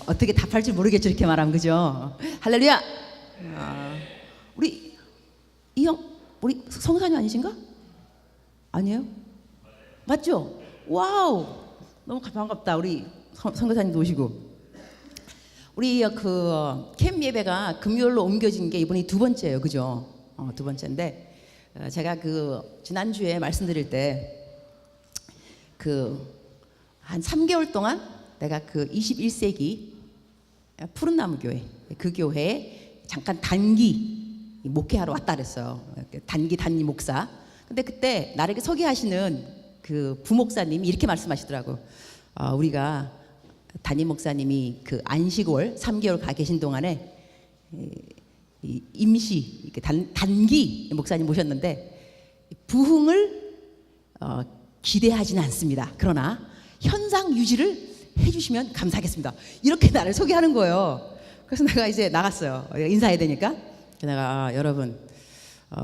어떻게 답할지 모르겠죠. 이렇게 말하면. 그죠? 할렐루야. 우리 이 형, 우리 성사님 아니신가? 아니에요? 맞죠? 와우, 너무 반갑다. 우리 선교사님도 오시고. 우리 그 캠 예배가 금요일로 옮겨진 게 이번이 두 번째예요. 그죠? 두 번째인데 제가 그 지난주에 말씀드릴 때 그 한 3개월 동안 내가 그 21세기 푸른나무 교회, 그 교회에 잠깐 단기 목회하러 왔다 그랬어요. 단기 단임 목사. 근데 그때 나에게 소개하시는 그 부목사님이 이렇게 말씀하시더라고. 우리가 담임 목사님이 그 안식월 3개월 가 계신 동안에 임시 단기 목사님 모셨는데 부흥을 기대하지는 않습니다. 그러나 현상 유지를 해주시면 감사하겠습니다. 이렇게 나를 소개하는 거예요. 그래서 내가 이제 나갔어요. 인사해야 되니까. 내가 여러분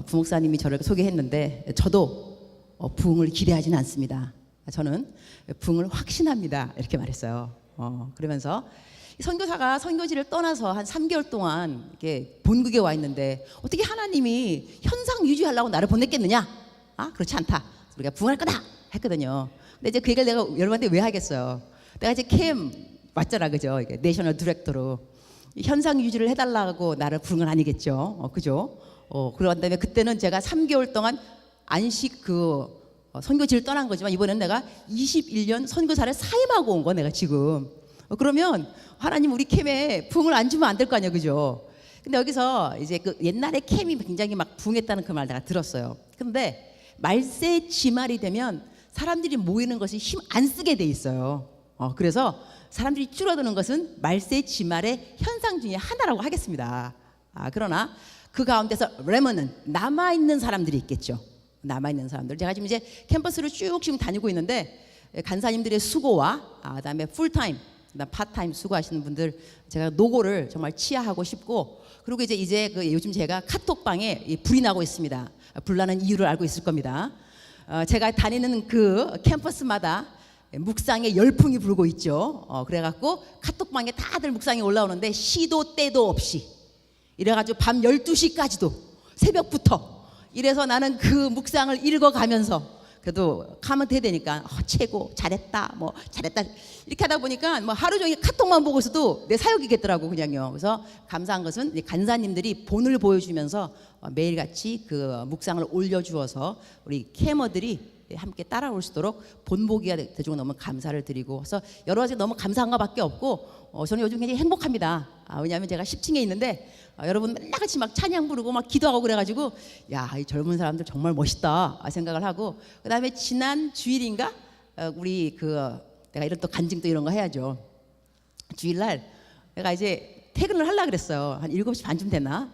부목사님이 저를 소개했는데 저도 부흥을 기대하지는 않습니다. 저는 부흥을 확신합니다. 이렇게 말했어요. 그러면서 선교사가 선교지를 떠나서 한 3개월 동안 이렇게 본국에 와 있는데 어떻게 하나님이 현상 유지하려고 나를 보냈겠느냐? 그렇지 않다. 우리가 부흥할 거다 했거든요. 근데 이제 그 얘기를 내가 여러분한테 왜 하겠어요? 내가 이제 캠 왔잖아, 그죠? 내셔널 디렉터로 현상 유지를 해달라고 나를 부른 건 아니겠죠, 그죠? 그런 다음에 그때는 제가 3개월 동안 안식 선교지를 떠난 거지만 이번에는 내가 21년 선교사를 사임하고 온 거 내가 지금. 그러면 하나님 우리 캠에 부흥을 안 주면 안 될 거 아니야, 그죠? 근데 여기서 이제 그 옛날에 캠이 굉장히 막 부흥했다는 그 말 내가 들었어요. 근데 말세 지말이 되면 사람들이 모이는 것이 힘 안 쓰게 돼 있어요. 그래서 사람들이 줄어드는 것은 말세 지말의 현상 중에 하나라고 하겠습니다. 그러나 그 가운데서 레머는 남아있는 사람들이 있겠죠. 남아있는 사람들. 제가 지금 이제 캠퍼스를 쭉 지금 다니고 있는데 간사님들의 수고와 그다음에 풀타임, 그다음 파타임 수고하시는 분들 제가 노고를 정말 치하하고 싶고, 그리고 이제 요즘 제가 카톡방에 불이 나고 있습니다. 불나는 이유를 알고 있을 겁니다. 제가 다니는 그 캠퍼스마다 묵상의 열풍이 불고 있죠. 그래갖고 카톡방에 다들 묵상이 올라오는데 시도 때도 없이 이래가지고 밤 12시까지도 새벽부터 이래서 나는 그 묵상을 읽어가면서 그래도 카멘트 해야 되니까 최고 잘했다 뭐 잘했다 이렇게 하다 보니까 뭐 하루 종일 카톡만 보고 있어도 내 사역이겠더라고 그냥요. 그래서 감사한 것은 간사님들이 본을 보여주면서 매일같이 그 묵상을 올려주어서 우리 캠어들이 함께 따라올 수 있도록 본보기가 되주고 너무 감사를 드리고, 그래서 여러 가지 너무 감사한 것밖에 없고 저는 요즘 굉장히 행복합니다. 왜냐하면 제가 10층에 있는데 여러분 맨날 같이 막 찬양 부르고 막 기도하고 그래가지고 이 젊은 사람들 정말 멋있다 생각을 하고, 그 다음에 지난 주일인가 우리 내가 이런 또 간증 또 이런 거 해야죠. 주일날 내가 이제 퇴근을 하려고 그랬어요. 한 7시 반쯤 됐나?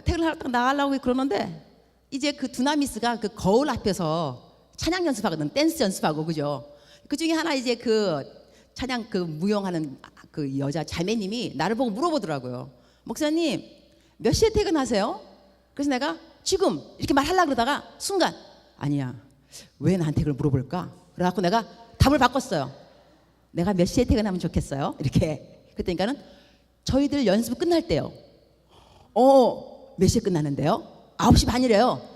퇴근을 하려고 나가려고 그러는데 이제 그 두나미스가 그 거울 앞에서 찬양 연습하거든. 댄스 연습하고, 그죠? 그 중에 하나 이제 그 찬양 무용하는 그 여자 자매님이 나를 보고 물어보더라고요. 목사님 몇 시에 퇴근하세요? 그래서 내가 지금 이렇게 말하려고 그러다가 순간 아니야, 왜 나한테 그걸 물어볼까? 그래갖고 내가 답을 바꿨어요. 내가 몇 시에 퇴근하면 좋겠어요? 이렇게. 그랬더니까는 저희들 연습 끝날 때요. 몇 시에 끝나는데요? 9시 반이래요.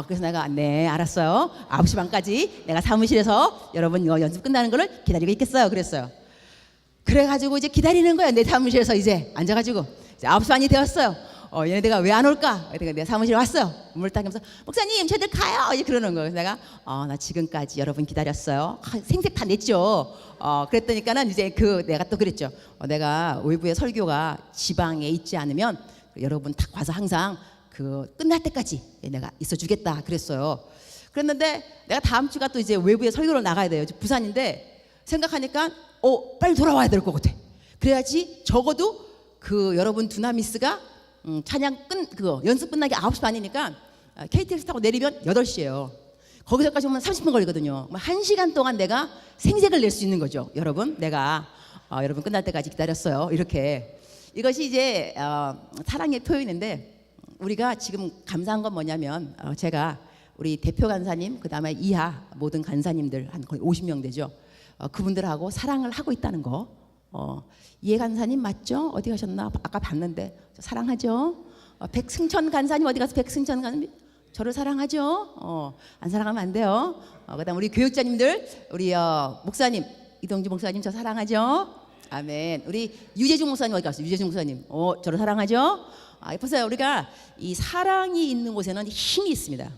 그래서 내가 네 알았어요. 9시 반까지 내가 사무실에서 여러분 연습 끝나는 거를 기다리고 있겠어요. 그랬어요. 그래가지고 이제 기다리는 거야. 내 사무실에서 이제 앉아가지고 이제 9시 반이 되었어요. 얘네들가 왜 안 올까? 그러니까 내가 사무실에 왔어요. 문을 딱 하면서 목사님 저희들 가요. 이제 그러는 거예요. 그래서 내가 나 지금까지 여러분 기다렸어요. 생색 다 냈죠. 그랬더니까는 이제 내가 또 그랬죠. 내가 외부의 설교가 지방에 있지 않으면 여러분 딱 와서 항상 끝날 때까지 내가 있어주겠다 그랬어요. 그랬는데 내가 다음 주가 또 이제 외부에 설교를 나가야 돼요. 부산인데 생각하니까 빨리 돌아와야 될 것 같아. 그래야지 적어도 여러분 두나미스가 찬양 연습 끝나기 9시 반이니까 KTX 타고 내리면 8시예요. 거기서까지 오면 30분 걸리거든요. 1시간 동안 내가 생색을 낼 수 있는 거죠. 여러분 내가 여러분 끝날 때까지 기다렸어요. 이렇게. 이것이 이제 사랑의 표현인데, 우리가 지금 감사한 건 뭐냐면 제가 우리 대표 간사님 그다음에 이하 모든 간사님들 한 거의 50명 되죠. 그분들하고 사랑을 하고 있다는 거. 이해 간사님 맞죠? 어디 가셨나? 아까 봤는데 저 사랑하죠? 백승천 간사님 어디 가서 백승천 간사님 저를 사랑하죠? 안 사랑하면 안 돼요. 그다음 우리 교육자님들, 우리 목사님 이동주 목사님 저 사랑하죠? 아멘. 우리 유재중 목사님 어디 갔어요? 유재중 목사님, 저를 사랑하죠? 보세요. 우리가 이 사랑이 있는 곳에는 힘이 있습니다.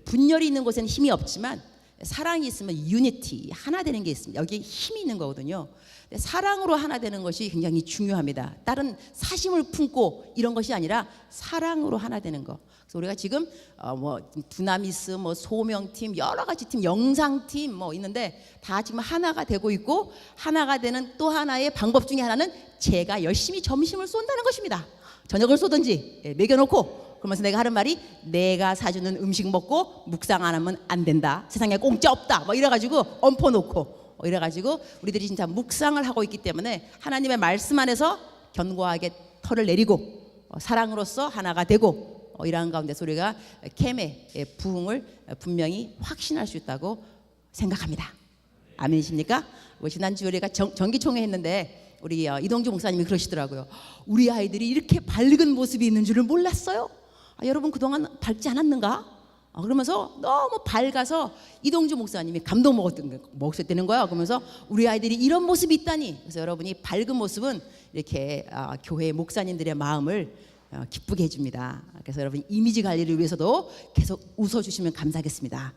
분열이 있는 곳에는 힘이 없지만 사랑이 있으면 유니티, 하나 되는 게 있습니다. 여기에 힘이 있는 거거든요. 사랑으로 하나 되는 것이 굉장히 중요합니다. 다른 사심을 품고 이런 것이 아니라 사랑으로 하나 되는 거. 그래서 우리가 지금 두나미스, 소명팀, 여러 가지 팀, 영상팀 있는데 다 지금 하나가 되고 있고, 하나가 되는 또 하나의 방법 중에 하나는 제가 열심히 점심을 쏜다는 것입니다. 저녁을 쏘든지 먹여놓고, 그러면서 내가 하는 말이 내가 사주는 음식 먹고 묵상 안 하면 안 된다. 세상에 공짜 없다. 이래가지고 엎어놓고 이래가지고 우리들이 진짜 묵상을 하고 있기 때문에 하나님의 말씀 안에서 견고하게 털을 내리고 사랑으로서 하나가 되고 이러한 가운데서 우리가 캠의 부흥을 분명히 확신할 수 있다고 생각합니다. 아멘이십니까? 지난주 우리가 정기총회 했는데 우리 이동주 목사님이 그러시더라고요. 우리 아이들이 이렇게 밝은 모습이 있는 줄을 몰랐어요. 여러분 그동안 밝지 않았는가? 그러면서 너무 밝아서 이동주 목사님이 감동 먹었다는 거야. 그러면서 우리 아이들이 이런 모습이 있다니. 그래서 여러분이 밝은 모습은 이렇게 교회 목사님들의 마음을 기쁘게 해줍니다. 그래서 여러분 이미지 관리를 위해서도 계속 웃어주시면 감사하겠습니다.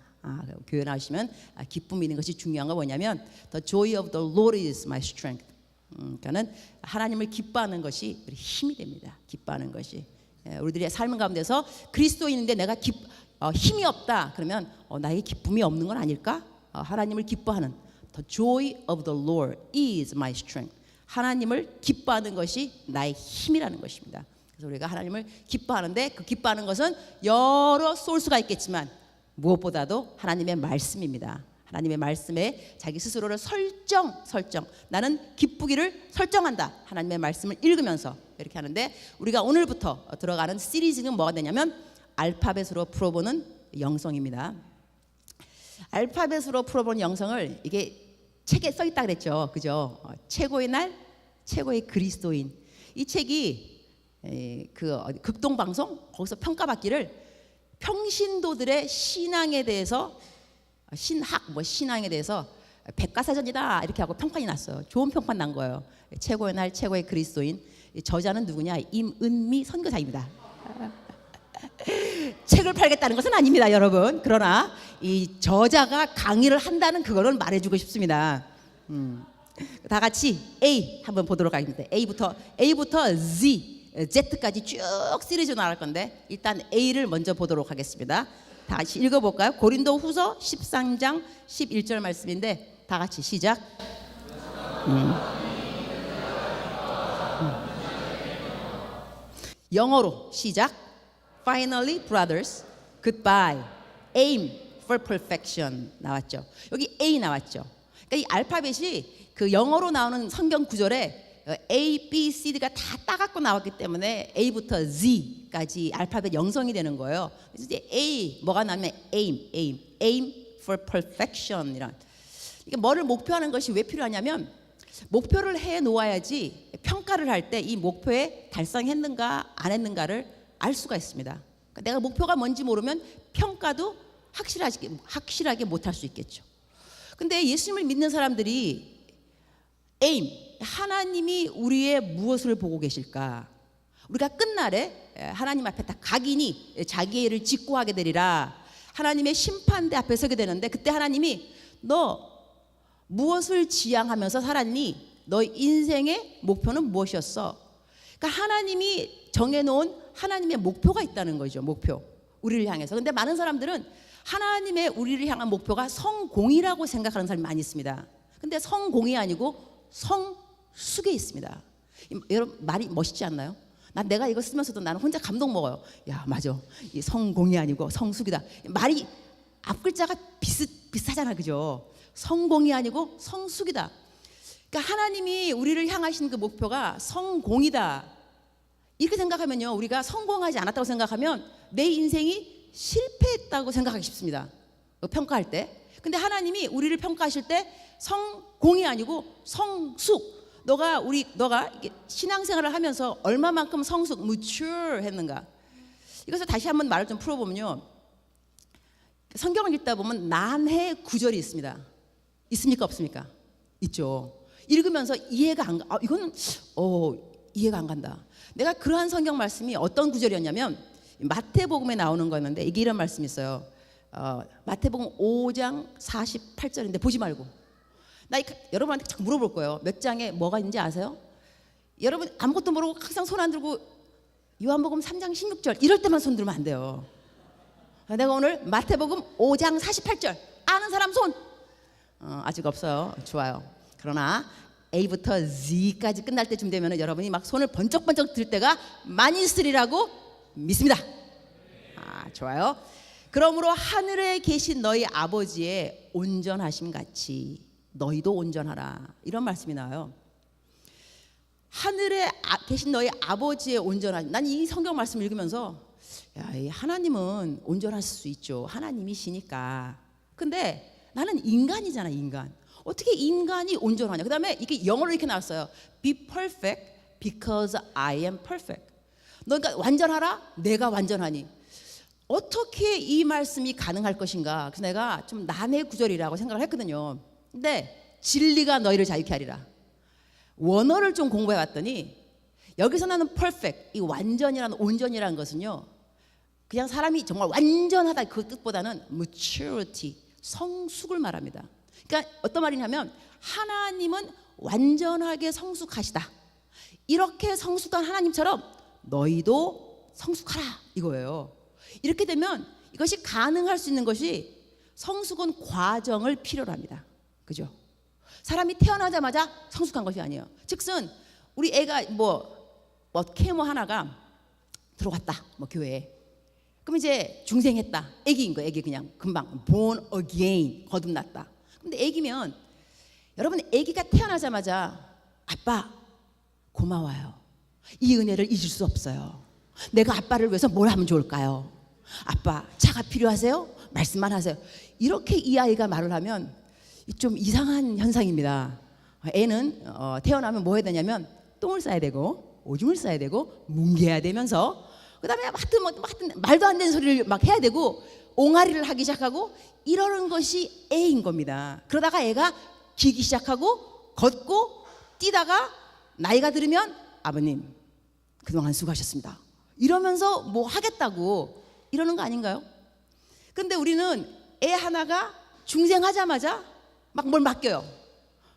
교회 나오시면 기쁨이 있는 것이 중요한 건 뭐냐면 The joy of the Lord is my strength. 그러니까는 하나님을 기뻐하는 것이 우리 힘이 됩니다. 기뻐하는 것이 우리들의 삶 가운데서 그리스도인인데 내가 힘이 없다 그러면 나에게 기쁨이 없는 건 아닐까? 하나님을 기뻐하는 The joy of the Lord is my strength. 하나님을 기뻐하는 것이 나의 힘이라는 것입니다. 그래서 우리가 하나님을 기뻐하는데 그 기뻐하는 것은 여러 소스가 있겠지만 무엇보다도 하나님의 말씀입니다. 하나님의 말씀에 자기 스스로를 설정 나는 기쁘기를 설정한다. 하나님의 말씀을 읽으면서 이렇게 하는데 우리가 오늘부터 들어가는 시리즈는 뭐가 되냐면 알파벳으로 풀어보는 영성입니다. 알파벳으로 풀어보는 영성을 이게 책에 써 있다 그랬죠. 그죠? 최고의 날, 최고의 그리스도인. 이 책이 극동방송 거기서 평가받기를 평신도들의 신앙에 대해서 신앙에 대해서 백과사전이다 이렇게 하고 평판이 났어요. 좋은 평판 난 거예요. 최고의 날, 최고의 그리스도인. 저자는 누구냐? 임은미 선교사입니다. 책을 팔겠다는 것은 아닙니다, 여러분. 그러나 이 저자가 강의를 한다는 그거는 말해주고 싶습니다. 다 같이 A 한번 보도록 하겠습니다. A부터 Z까지 쭉 시리즈 나갈 건데 일단 A를 먼저 보도록 하겠습니다. 다 같이 읽어볼까요? 고린도후서 13장 11절 말씀인데 다 같이 시작. 영어로 시작. Finally, brothers, goodbye. Aim for perfection 나왔죠. 여기 A 나왔죠. 그러니까 이 알파벳이 그 영어로 나오는 성경 구절에 A, B, C, D가 다 따갖고 나왔기 때문에 A부터 Z까지 알파벳 영성이 되는 거예요. 그래서 이제 A 뭐가 나면 aim for perfection 이란. 이게 뭐를 목표하는 것이 왜 필요하냐면 목표를 해 놓아야지 평가를 할 때 이 목표에 달성했는가 안 했는가를 알 수가 있습니다. 그러니까 내가 목표가 뭔지 모르면 평가도 확실하게 못할 수 있겠죠. 근데 예수님을 믿는 사람들이 하나님이 우리의 무엇을 보고 계실까? 우리가 끝날에 하나님 앞에 다 각인이 자기의 일을 직고하게 되리라. 하나님의 심판대 앞에 서게 되는데 그때 하나님이 너 무엇을 지향하면서 살았니? 너 인생의 목표는 무엇이었어? 그러니까 하나님이 정해놓은 하나님의 목표가 있다는 거죠. 목표. 우리를 향해서. 근데 많은 사람들은 하나님의 우리를 향한 목표가 성공이라고 생각하는 사람이 많이 있습니다. 근데 성공이 아니고 성숙에 있습니다. 여러분 말이 멋있지 않나요? 내가 이거 쓰면서도 나는 혼자 감동 먹어요. 야 맞아. 이 성공이 아니고 성숙이다. 말이 앞글자가 비슷하잖아. 그죠? 성공이 아니고 성숙이다. 그러니까 하나님이 우리를 향하신 그 목표가 성공이다. 이렇게 생각하면요, 우리가 성공하지 않았다고 생각하면 내 인생이 실패했다고 생각하기 쉽습니다. 평가할 때. 근데 하나님이 우리를 평가하실 때 성공이 아니고 성숙. 너가 이게 신앙생활을 하면서 얼마만큼 성숙, mature 했는가. 이것을 다시 한번 말을 좀 풀어보면요, 성경을 읽다 보면 난해 구절이 있습니다. 있습니까, 없습니까? 있죠. 읽으면서 이해가 안 가. 이거는 이해가 안 간다. 내가 그러한 성경 말씀이 어떤 구절이었냐면 마태복음에 나오는 거였는데, 이게 이런 말씀이 있어요. 마태복음 5장 48절인데 보지 말고, 여러분한테 자꾸 물어볼 거예요. 몇 장에 뭐가 있는지 아세요? 여러분 아무것도 모르고 항상 손 안 들고 요한복음 3장 16절 이럴 때만 손 들면 안 돼요. 내가 오늘 마태복음 5장 48절 아는 사람 손. 아직 없어요. 좋아요. 그러나 A부터 Z까지 끝날 때쯤 되면 여러분이 막 손을 번쩍번쩍 들 때가 많이 있으리라고 믿습니다. 좋아요. 그러므로 하늘에 계신 너희 아버지의 온전하심 같이 너희도 온전하라, 이런 말씀이 나와요. 하늘에 계신 너희 아버지의 온전하심. 난 이 성경 말씀을 읽으면서 이 하나님은 온전하실 수 있죠. 하나님이시니까. 근데 나는 인간이잖아, 인간. 어떻게 인간이 온전하냐. 그 다음에 이게 영어로 이렇게 나왔어요. Be perfect because I am perfect. 너가 완전하라, 내가 완전하니. 어떻게 이 말씀이 가능할 것인가. 그래서 내가 좀 난해 구절이라고 생각을 했거든요. 근데 진리가 너희를 자유케 하리라. 원어를 좀 공부해 봤더니 여기서 나는 perfect, 이 완전이라는 온전이라는 것은요, 그냥 사람이 정말 완전하다 그 뜻보다는 maturity, 성숙을 말합니다. 그러니까 어떤 말이냐면 하나님은 완전하게 성숙하시다. 이렇게 성숙한 하나님처럼 너희도 성숙하라, 이거예요. 이렇게 되면 이것이 가능할 수 있는 것이, 성숙은 과정을 필요로 합니다. 그죠? 사람이 태어나자마자 성숙한 것이 아니에요. 즉슨 우리 애가 케모 하나가 들어갔다, 교회에. 그럼 이제 중생했다. 애기인 거예요. 애기 그냥 금방 born again, 거듭났다. 근데 애기면, 여러분 애기가 태어나자마자 아빠 고마워요. 이 은혜를 잊을 수 없어요. 내가 아빠를 위해서 뭘 하면 좋을까요? 아빠 차가 필요하세요? 말씀만 하세요. 이렇게 이 아이가 말을 하면 좀 이상한 현상입니다. 애는 태어나면 뭐 해야 되냐면 똥을 싸야 되고 오줌을 싸야 되고 뭉개야 되면서, 그 다음에 하여튼 말도 안 되는 소리를 막 해야 되고 옹알이를 하기 시작하고, 이러는 것이 애인 겁니다. 그러다가 애가 기기 시작하고 걷고 뛰다가 나이가 들으면 아버님 그동안 수고하셨습니다 이러면서 뭐 하겠다고 이러는 거 아닌가요? 근데 우리는 애 하나가 중생하자마자 막 뭘 맡겨요.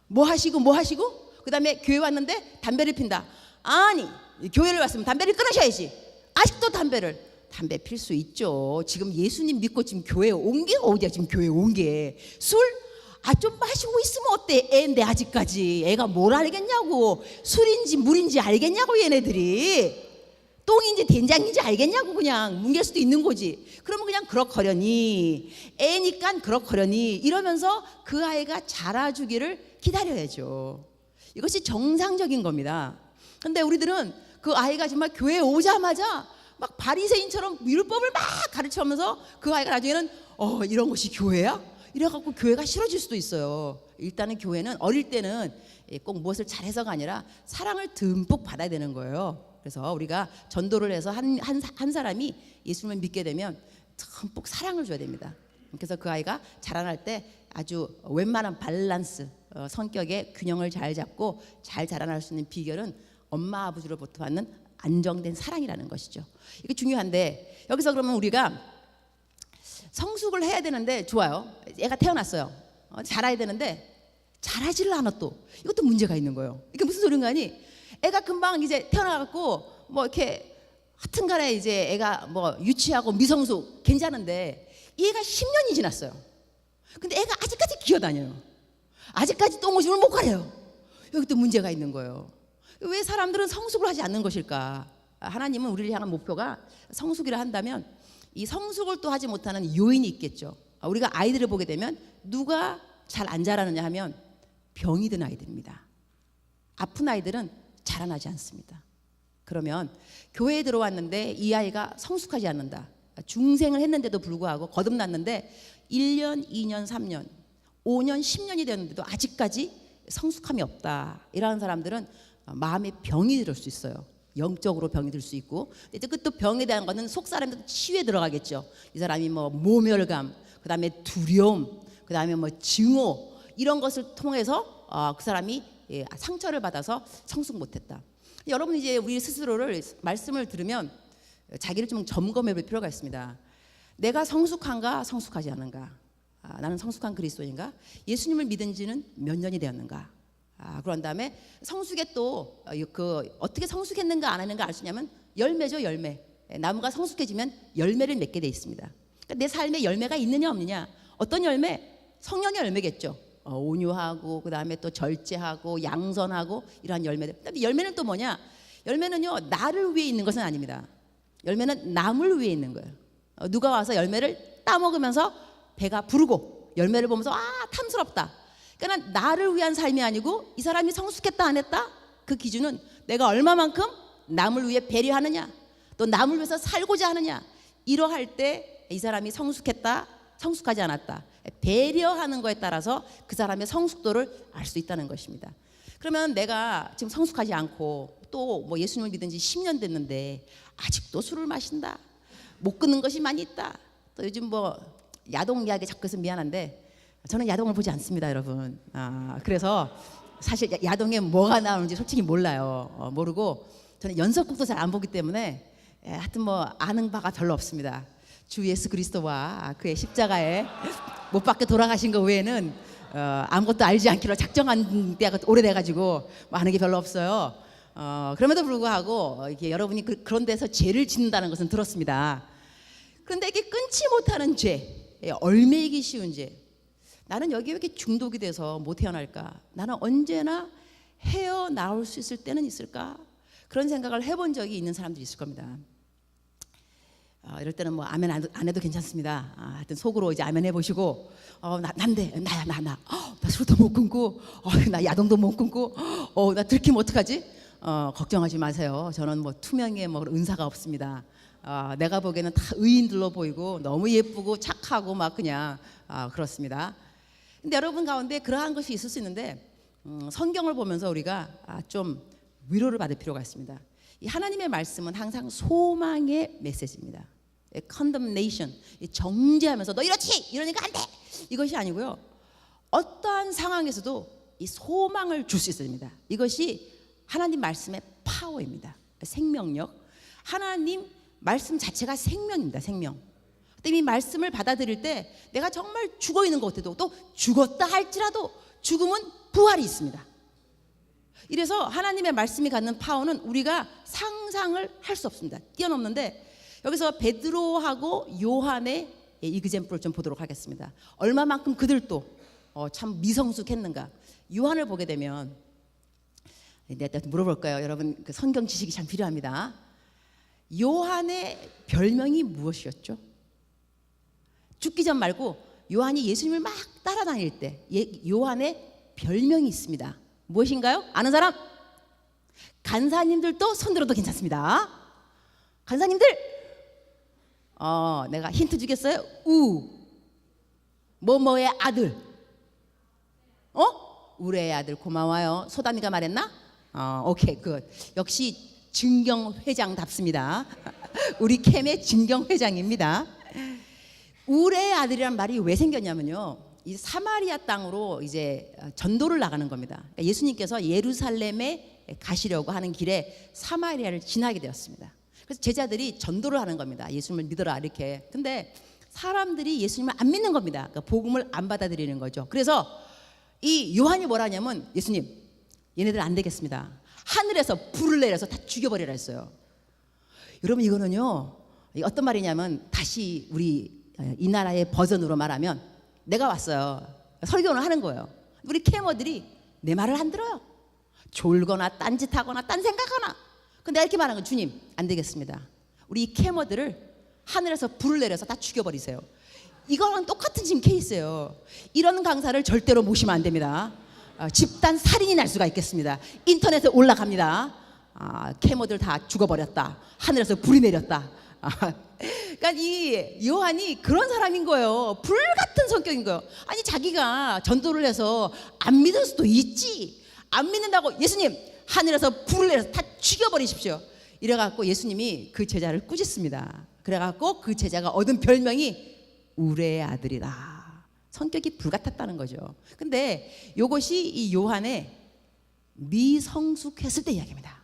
뭐 하시고 그 다음에 교회 왔는데 담배를 핀다. 아니, 교회를 왔으면 담배를 끊으셔야지. 아직도 담배 필 수 있죠. 지금 예수님 믿고 지금 교회에 온 게 어디야. 지금 교회에 온 게 술? 좀 마시고 있으면 어때? 애인데 아직까지 애가 뭘 알겠냐고. 술인지 물인지 알겠냐고. 얘네들이 똥인지 된장인지 알겠냐고. 그냥 뭉갤 수도 있는 거지. 그러면 그냥 그럭거려니, 애니까 그럭거려니 이러면서 그 아이가 자라주기를 기다려야죠. 이것이 정상적인 겁니다. 근데 우리들은 그 아이가 정말 교회에 오자마자 막 바리새인처럼 율법을 막 가르치면서 그 아이가 나중에는 이런 것이 교회야? 이래갖고 교회가 싫어질 수도 있어요. 일단은 교회는 어릴 때는 꼭 무엇을 잘해서가 아니라 사랑을 듬뿍 받아야 되는 거예요. 그래서 우리가 전도를 해서 한 사람이 예수님을 믿게 되면 듬뿍 사랑을 줘야 됩니다. 그래서 그 아이가 자라날 때 아주 웬만한 밸런스, 성격의 균형을 잘 잡고 잘 자라날 수 있는 비결은 엄마 아버지로부터 받는 안정된 사랑이라는 것이죠. 이게 중요한데, 여기서 그러면 우리가 성숙을 해야 되는데, 좋아요. 애가 태어났어요. 자라야 되는데 자라지를 않아. 또 이것도 문제가 있는 거예요. 이게 무슨 소린가 하니, 애가 금방 이제 태어나갖고 이렇게 하여튼간에 이제 애가 유치하고 미성숙 괜찮은데, 이 애가 10년이 지났어요. 근데 애가 아직까지 기어다녀요. 아직까지 똥오줌을 못 가려요. 여기 또 문제가 있는 거예요. 왜 사람들은 성숙을 하지 않는 것일까? 하나님은 우리를 향한 목표가 성숙이라 한다면 이 성숙을 또 하지 못하는 요인이 있겠죠. 우리가 아이들을 보게 되면 누가 잘 안 자라느냐 하면 병이 든 아이들입니다. 아픈 아이들은 자라나지 않습니다. 그러면 교회에 들어왔는데 이 아이가 성숙하지 않는다. 중생을 했는데도 불구하고 거듭났는데 1년, 2년, 3년 5년, 10년이 되었는데도 아직까지 성숙함이 없다. 이러한 사람들은 마음의 병이 들 수 있어요. 영적으로 병이 들 수 있고, 이제 그 또 병에 대한 거는 속 사람들 치유에 들어가겠죠. 이 사람이 뭐 모멸감, 그 다음에 두려움, 그 다음에 뭐 증오, 이런 것을 통해서 그 사람이 상처를 받아서 성숙 못했다. 여러분, 이제 우리 스스로를 말씀을 들으면 자기를 좀 점검해 볼 필요가 있습니다. 내가 성숙한가, 성숙하지 않은가? 나는 성숙한 그리스도인가? 예수님을 믿은 지는 몇 년이 되었는가? 그런 다음에 성숙에 또 어떻게 성숙했는가 안 했는가 알 수 있냐면 열매죠, 열매. 나무가 성숙해지면 열매를 맺게 돼 있습니다. 그러니까 내 삶에 열매가 있느냐 없느냐. 어떤 열매? 성령의 열매겠죠. 온유하고, 그 다음에 또 절제하고, 양선하고, 이러한 열매들. 그다음에 열매는 또 뭐냐? 열매는요, 나를 위해 있는 것은 아닙니다. 열매는 남을 위해 있는 거예요. 누가 와서 열매를 따먹으면서 배가 부르고 열매를 보면서 탐스럽다. 그러니까 나를 위한 삶이 아니고 이 사람이 성숙했다 안 했다? 그 기준은 내가 얼마만큼 남을 위해 배려하느냐, 또 남을 위해서 살고자 하느냐. 이러할 때 이 사람이 성숙했다, 성숙하지 않았다. 배려하는 거에 따라서 그 사람의 성숙도를 알 수 있다는 것입니다. 그러면 내가 지금 성숙하지 않고 또 뭐 예수님을 믿은 지 10년 됐는데 아직도 술을 마신다, 못 끊는 것이 많이 있다. 또 요즘 뭐 야동 이야기 자꾸 해서 미안한데 저는 야동을 보지 않습니다, 여러분. 그래서 사실 야동에 뭐가 나오는지 솔직히 몰라요. 모르고 저는 연속극도 잘 안 보기 때문에 하여튼 뭐 아는 바가 별로 없습니다. 주 예수 그리스도와 그의 십자가에 못 박혀 돌아가신 거 외에는 아무것도 알지 않기로 작정한 때가 오래돼가지고 뭐 아는 게 별로 없어요. 그럼에도 불구하고 이게 여러분이 그런 데서 죄를 짓는다는 것은 들었습니다. 그런데 이게 끊지 못하는 죄, 얽매이기 쉬운 죄, 나는 여기에 왜 이렇게 중독이 돼서 못 헤어날까? 나는 언제나 헤어나올 수 있을 때는 있을까? 그런 생각을 해본 적이 있는 사람들이 있을 겁니다. 이럴 때는 뭐 아멘 안 해도 괜찮습니다. 하여튼 속으로 이제 아멘 해보시고, 난데, 나야, 나 술도 못 끊고, 나 야동도 못 끊고, 나 들키면 어떡하지? 걱정하지 마세요. 저는 뭐 투명에 뭐 은사가 없습니다. 내가 보기에는 다 의인들로 보이고 너무 예쁘고 착하고 막 그냥 그렇습니다. 근데 여러분 가운데 그러한 것이 있을 수 있는데 성경을 보면서 우리가 좀 위로를 받을 필요가 있습니다. 이 하나님의 말씀은 항상 소망의 메시지입니다. condemnation, 정죄하면서 너 이렇지, 이러니까 안 돼, 이것이 아니고요, 어떠한 상황에서도 이 소망을 줄 수 있습니다. 이것이 하나님 말씀의 파워입니다. 생명력. 하나님 말씀 자체가 생명입니다. 생명. 이 말씀을 받아들일 때 내가 정말 죽어 있는 것 같아도, 또 죽었다 할지라도 죽음은 부활이 있습니다. 이래서 하나님의 말씀이 갖는 파워는 우리가 상상을 할 수 없습니다. 뛰어넘는데, 여기서 베드로하고 요한의 이그젬플을 좀 보도록 하겠습니다. 얼마만큼 그들도 참 미성숙했는가. 요한을 보게 되면, 내가 물어볼 거예요. 여러분 그 성경 지식이 참 필요합니다. 요한의 별명이 무엇이었죠? 죽기 전 말고 요한이 예수님을 막 따라다닐 때 요한의 별명이 있습니다. 무엇인가요? 아는 사람? 간사님들도 손 들어도 괜찮습니다. 간사님들, 내가 힌트 주겠어요? 뭐뭐의 아들. 우레의 아들. 고마워요. 소담이가 말했나? 오케이, 굿. 역시 증경회장답습니다. 우리 캠의 증경회장입니다. 우레의 아들이란 말이 왜 생겼냐면요, 이 사마리아 땅으로 이제 전도를 나가는 겁니다. 그러니까 예수님께서 예루살렘에 가시려고 하는 길에 사마리아를 지나게 되었습니다. 그래서 제자들이 전도를 하는 겁니다. 예수님을 믿어라 이렇게. 근데 사람들이 예수님을 안 믿는 겁니다. 그러니까 복음을 안 받아들이는 거죠. 그래서 이 요한이 뭐라 하냐면, 예수님, 얘네들 안 되겠습니다. 하늘에서 불을 내려서 다 죽여버리라 했어요. 여러분, 이거는요, 어떤 말이냐면, 다시 우리 이 나라의 버전으로 말하면, 내가 왔어요. 설교를 하는 거예요. 우리 캐머들이 내 말을 안 들어요. 졸거나 딴짓하거나 딴 생각하나. 근데 내가 이렇게 말하는 건, 주님, 안 되겠습니다. 우리 이 캐머들을 하늘에서 불을 내려서 다 죽여버리세요. 이거랑 똑같은 지금 케이스예요. 이런 강사를 절대로 모시면 안 됩니다. 집단 살인이 날 수가 있겠습니다. 인터넷에 올라갑니다. 캐머들 다 죽어버렸다. 하늘에서 불이 내렸다. 그러니까 이 요한이 그런 사람인 거예요. 불 같은 성격인 거예요. 아니 자기가 전도를 해서 안 믿을 수도 있지. 안 믿는다고 예수님 하늘에서 불을 내려서 다 죽여버리십시오. 이래갖고 예수님이 그 제자를 꾸짖습니다. 그래갖고 그 제자가 얻은 별명이 우레의 아들이라. 성격이 불같았다는 거죠. 근데 이것이 이 요한의 미성숙했을 때 이야기입니다.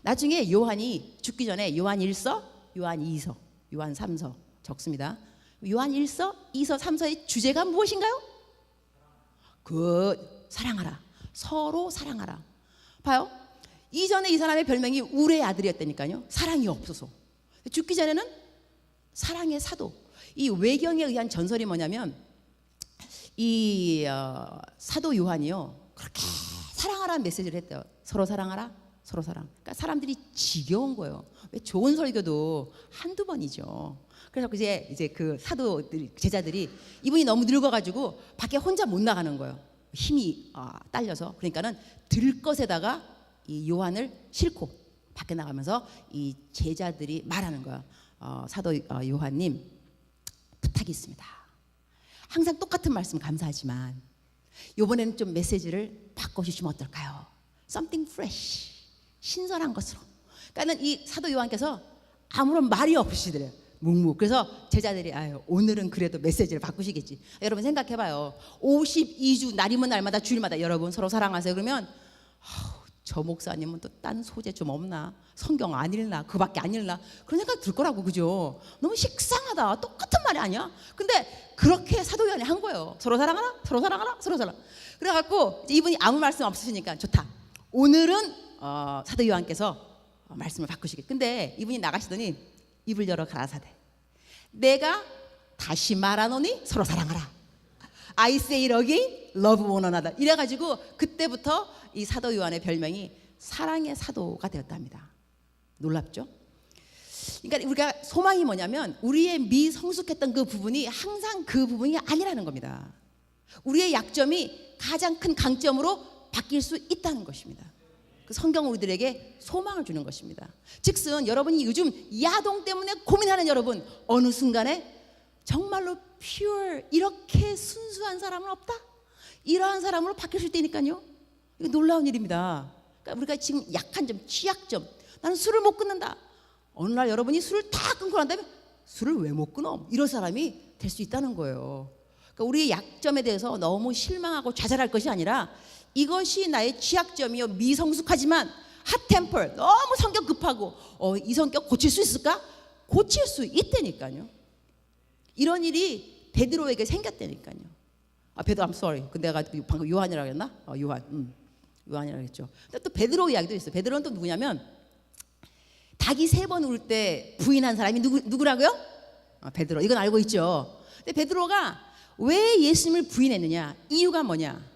나중에 요한이 죽기 전에 요한 1서, 요한 2서, 요한 3서 적습니다. 요한 1서, 2서, 3서의 주제가 무엇인가요? 사랑하라. 서로 사랑하라. 봐요. 이전에 이 사람의 별명이 우레의 아들이었다니까요. 사랑이 없어서. 죽기 전에는 사랑의 사도. 이 외경에 의한 전설이 뭐냐면 이 사도 요한이요. 그렇게 사랑하라는 메시지를 했대요. 서로 사랑하라. 서로 사랑. 그러니까 사람들이 지겨운 거예요. 왜 좋은 설교도 한두 번이죠. 그래서 이제 그 사도들 제자들이 이분이 너무 늙어가지고 밖에 혼자 못 나가는 거예요. 힘이 딸려서. 그러니까는 들것에다가 이 요한을 싣고 밖에 나가면서 이 제자들이 말하는 거야. 사도 요한님 부탁이 있습니다. 항상 똑같은 말씀 감사하지만 이번에는 좀 메시지를 바꿔주시면 어떨까요? Something fresh. 신선한 것으로. 그러니까는 이 사도 요한께서 아무런 말이 없으시더래요. 묵묵. 그래서 제자들이 오늘은 그래도 메시지를 바꾸시겠지. 여러분 생각해봐요. 52주 날이면 날마다 주일마다 여러분 서로 사랑하세요. 그러면 저 목사님은 또 딴 소재 좀 없나? 성경 안 읽나? 그밖에 안 읽나? 그런 생각 들 거라고. 그죠? 너무 식상하다. 똑같은 말이 아니야? 근데 그렇게 사도 요한이 한 거예요. 서로 사랑하라? 서로 사랑하라? 서로 사랑. 그래갖고 이분이 아무 말씀 없으시니까 좋다. 오늘은 사도 요한께서 말씀을 바꾸시게. 근데 이분이 나가시더니 입을 열어 가라사대. 내가 다시 말하노니 서로 사랑하라. I say it again, love one another. 이래가지고 그때부터 이 사도 요한의 별명이 사랑의 사도가 되었답니다. 놀랍죠? 그러니까 우리가 소망이 뭐냐면 우리의 미성숙했던 그 부분이 항상 그 부분이 아니라는 겁니다. 우리의 약점이 가장 큰 강점으로 바뀔 수 있다는 것입니다. 그 성경은 우리들에게 소망을 주는 것입니다. 즉슨 여러분이 요즘 야동 때문에 고민하는 여러분, 어느 순간에 정말로 pure, 이렇게 순수한 사람은 없다? 이러한 사람으로 바뀔 수 있다니까요. 이거 놀라운 일입니다. 그러니까 우리가 지금 약한 점, 취약점, 나는 술을 못 끊는다. 어느 날 여러분이 술을 다 끊고 난 다음에 술을 왜 못 끊어? 이런 사람이 될 수 있다는 거예요. 그러니까 우리의 약점에 대해서 너무 실망하고 좌절할 것이 아니라 이것이 나의 취약점이요, 미성숙하지만 핫템퍼, 너무 성격 급하고 이 성격 고칠 수 있을까? 고칠 수 있다니까요. 이런 일이 베드로에게 생겼다니까요. 베드로, I'm sorry. 근데 내가 방금 요한이라고 했나? 요한이라고 했죠. 근데 또 베드로 이야기도 있어요. 베드로는 또 누구냐면 닭이 3번 울 때 부인한 사람이 누구라고요? 베드로. 이건 알고 있죠. 근데 베드로가 왜 예수님을 부인했느냐? 이유가 뭐냐?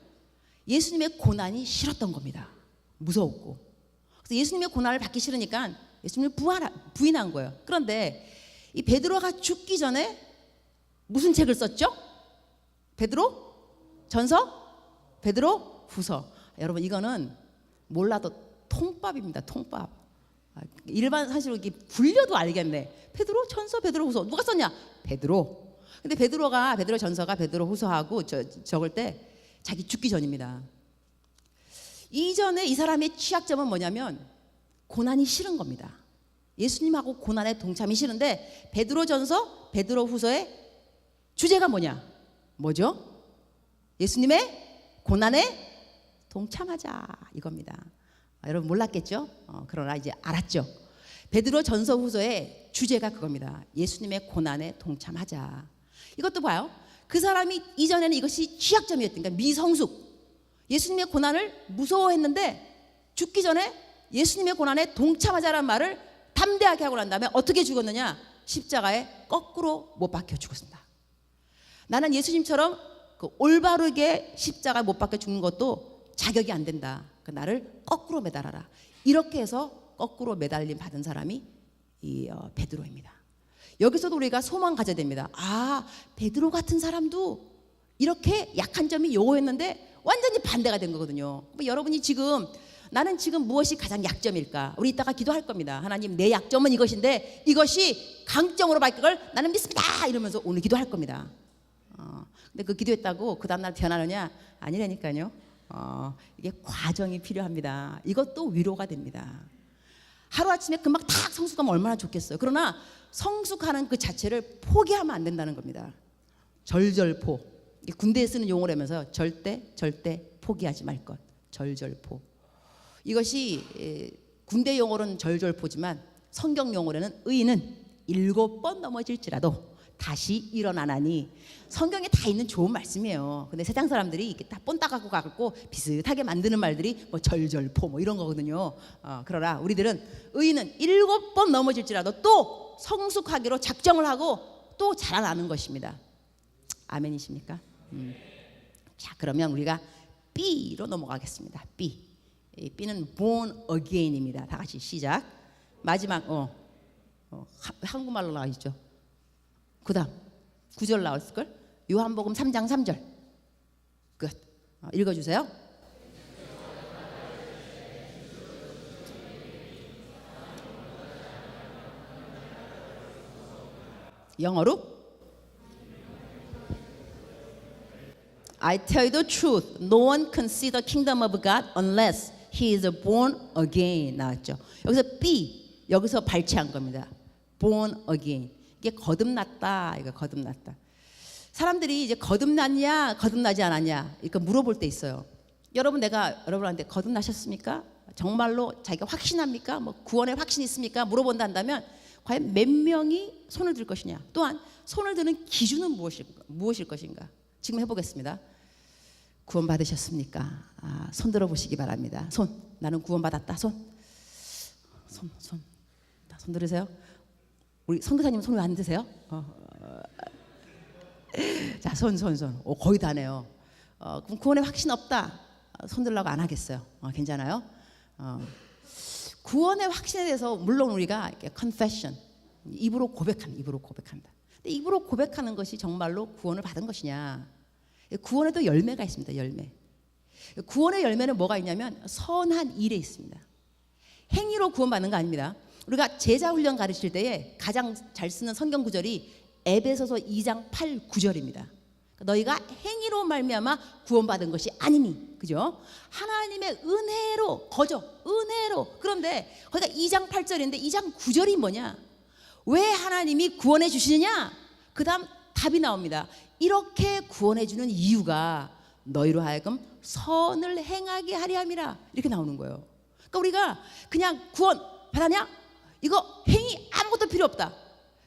예수님의 고난이 싫었던 겁니다. 무서웠고. 그래서 예수님의 고난을 받기 싫으니까 예수님을 부인한 거예요. 그런데 이 베드로가 죽기 전에 무슨 책을 썼죠? 베드로 전서, 베드로 후서. 여러분 이거는 몰라도 통밥입니다. 통밥. 일반 사실 이렇게 불려도 알겠네. 베드로 전서, 베드로 후서. 누가 썼냐? 베드로. 근데 베드로 전서가 베드로 후서하고 적을 때 자기 죽기 전입니다. 이전에 이 사람의 취약점은 뭐냐면 고난이 싫은 겁니다. 예수님하고 고난에 동참이 싫은데 베드로 전서, 베드로 후서의 주제가 뭐죠? 예수님의 고난에 동참하자 이겁니다. 여러분 몰랐겠죠? 그러나 이제 알았죠. 베드로 전서 후서의 주제가 그겁니다. 예수님의 고난에 동참하자. 이것도 봐요. 그 사람이 이전에는 이것이 취약점이었으니까 미성숙. 예수님의 고난을 무서워했는데 죽기 전에 예수님의 고난에 동참하자라는 말을 담대하게 하고 난 다음에 어떻게 죽었느냐? 십자가에 거꾸로 못 박혀 죽었습니다. 나는 예수님처럼 그 올바르게 십자가에 못 박혀 죽는 것도 자격이 안 된다. 나를 거꾸로 매달아라. 이렇게 해서 거꾸로 매달림 받은 사람이 이 베드로입니다. 여기서도 우리가 소망 가져야 됩니다. 베드로 같은 사람도 이렇게 약한 점이 요거였는데 완전히 반대가 된 거거든요. 여러분이 지금 나는 지금 무엇이 가장 약점일까? 우리 이따가 기도할 겁니다. 하나님, 내 약점은 이것인데 이것이 강점으로 바뀔 걸 나는 믿습니다. 이러면서 오늘 기도할 겁니다. 근데 그 기도했다고 그 다음날 변하느냐? 아니라니까요. 이게 과정이 필요합니다. 이것도 위로가 됩니다. 하루아침에 금방 탁 성숙하면 얼마나 좋겠어요. 그러나 성숙하는 그 자체를 포기하면 안 된다는 겁니다. 절절포. 군대에 쓰는 용어라면서 절대 포기하지 말 것. 절절포. 이것이 군대 용어로는 절절포지만 성경 용어로는 의인은 7번 넘어질지라도 다시 일어나나니. 성경에 다 있는 좋은 말씀이에요. 근데 세상 사람들이 이렇게 다 본따 갖고 가고 비슷하게 만드는 말들이 뭐 절절포 뭐 이런 거거든요. 그러나 우리들은 의인은 7번 넘어질지라도 또 성숙하기로 작정을 하고 또 자라나는 것입니다. 아멘이십니까? 자, 그러면 우리가 B로 넘어가겠습니다. B. 이 B는 born again입니다. 다 같이 시작. 마지막 한국말로 나와 있죠. 그다음 9절 나왔을걸? 요한복음 3장 3절. 끝. 읽어주세요. 영어로 I tell you the truth, no one can see the kingdom of God unless he is born again. 나왔죠. 여기서 B, 여기서 발췌한 겁니다. born again. 이게 거듭났다. 이거 거듭났다. 사람들이 이제 거듭났냐, 거듭나지 않았냐 이렇게 물어볼 때 있어요. 내가 여러분한테 거듭나셨습니까? 정말로 자기가 확신합니까? 뭐 구원의 확신이 있습니까? 물어본다 한다면 과연 몇 명이 손을 들 것이냐? 또한 손을 드는 기준은 무엇일 것인가? 지금 해보겠습니다. 구원 받으셨습니까? 손 들어보시기 바랍니다. 손. 나는 구원 받았다. 손 들으세요. 우리 선교사님 손 왜 안 드세요? 자, 손. 거의 다네요. 그럼 구원에 확신 없다. 손 들라고 안 하겠어요. 괜찮아요? 구원의 확신에 대해서 물론 우리가 이렇게 confession, 입으로 고백한다. 근데 입으로 고백하는 것이 정말로 구원을 받은 것이냐? 구원에도 열매가 있습니다. 열매. 구원의 열매는 뭐가 있냐면 선한 일에 있습니다. 행위로 구원받는 거 아닙니다. 우리가 제자 훈련 가르칠 때에 가장 잘 쓰는 성경 구절이 에베소서 2장 8, 9절입니다. 너희가 행위로 말미암아 구원받은 것이 아니니, 그죠? 하나님의 은혜로 은혜로. 그런데 거기가 2장 8절인데 2장 9절이 뭐냐? 왜 하나님이 구원해 주시느냐? 그 다음 답이 나옵니다. 이렇게 구원해 주는 이유가 너희로 하여금 선을 행하게 하려 함이라. 이렇게 나오는 거예요. 그러니까 우리가 그냥 구원 받았냐? 이거 행위 아무것도 필요 없다.